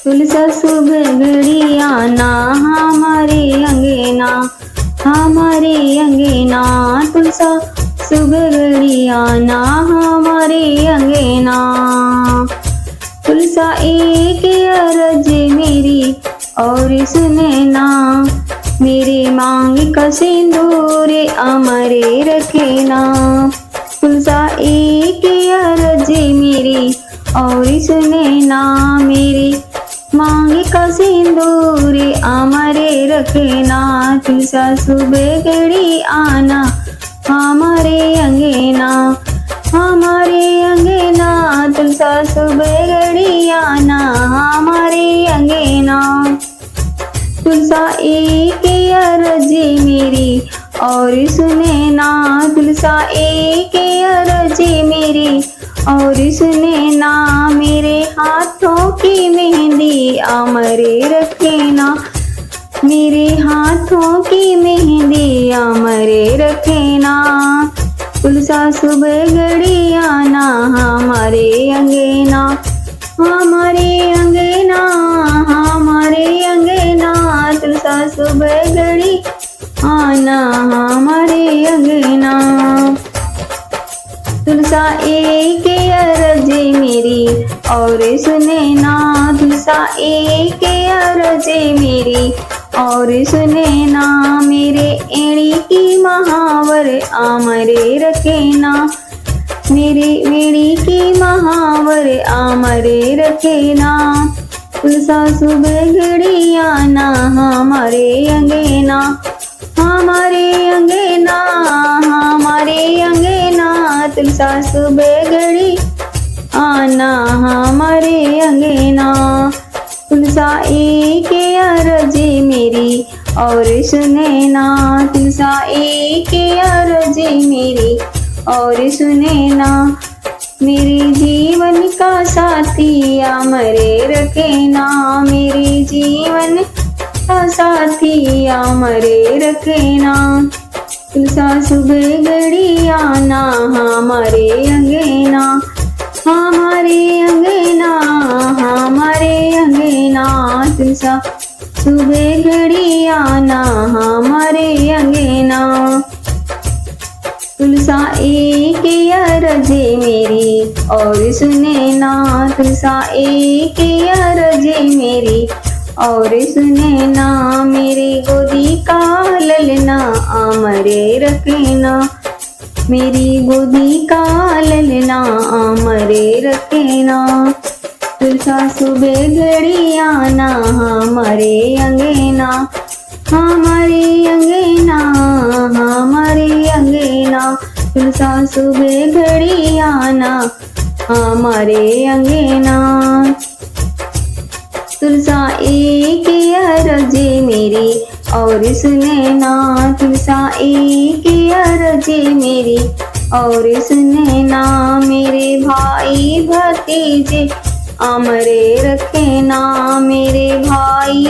तुलसा सुबह घड़ी आना हमारे अंगना, हमारे अंगना। तुलसा सुबह घड़ी आना हमारे अंगना। तुलसा एक अर्ज मेरी और सुने ना, मेरे मांग का सिंदूर अमरे रखना। तुलसा एक अर्ज मेरी और सुने ना, मेरी मांग का सिंदूर अमरे रखना। तुलसा सुबह घड़ी आना हमारे अंगना, हमारे अंगना। तुलसा सुबह घड़ी आना हमारे अंगना। तुलसा एक अर्ज मेरी और सुने ना, तुलसा एक अर्ज मेरी और सुने ना, मेरे हाथों की मेहंदी अमरे रखना, मेरे हाथों की मेहंदी अमरे रखना। तुलसा सुबह घड़ी आना हमारे अंगना, हमारे अंगना, हमारे अंगना। तुलसा सुबह घड़ी आना हमारे अंगना। तुलसा एक अर्ज मेरी और सुने ना, तुलसा एक अर्ज मेरी और सुने ना, मेरे एड़ी की महावर अमरे रखना, मेरी एड़ी की महावर अमरे रखना। तुलसा सुबह घड़ी आना हमारे अंगना, हमारे अंगना, हमारे अंगना। तुलसा सुबह घड़ी आना हमारे अंगना। तुलसा एक अर्ज मेरी और सुने ना, तुलसा एक अर्ज मेरी और सुने ना, मेरे जीवन का साथी अमरे रखना, मेरे जीवन का साथी अमरे रखना। तुलसा सुबह घड़ी आना हमारे अंगना, हमारे अंगना, हमारे अंगना। तुलसा सुबह घड़ी आना हमारे अंगना। तुलसा एक अर्ज मेरी और सुने ना, तुलसा एक अर्ज मेरी और सुने ना, मेरी गोदी का ललना अमरे रखना, मेरी गोदी का ललना अमरे रखना। तुलसा सुबह घड़ी आना हमारे अंगना, हमारे अंगना, हमारे अंगना। तुलसा सुबह घड़ी आना हमारे अंगना। तुलसा एक अर्ज मेरी और सुने ना, तुलसा एक अर्ज मेरी और सुने ना, मेरे भाई भतीजे अमरे रखना, मेरे भाई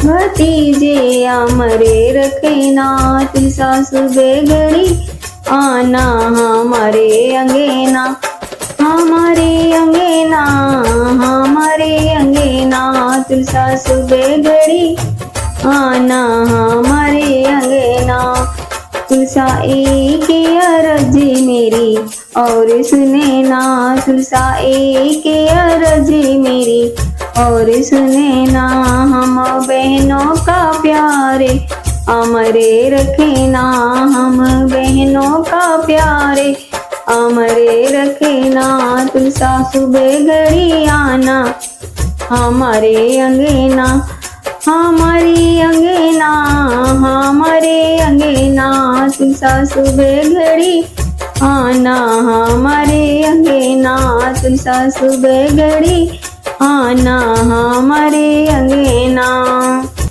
भतीजे अमरे रखना। तुलसा सुबह घड़ी आना हमारे अंगना, हमारे अंगना, हमारे अंगना। तुलसा सुबह घड़ी आना हमारे अंगना। तुलसा एक अर्ज मेरी और सुने ना, तुलसा एक अर्ज मेरी और सुने ना, हम बहनों का प्यारे अमरे रखना, हम बहनों का प्यारे अमरे रखना। तुलसा सुबह घड़ी आना हमारे अंगना, हमारे अंगना, हमारे अंगना। तुलसा सुबह घड़ी आना हमारे अंगना, तुलसा सुबह घड़ी आना हमारे अंगना।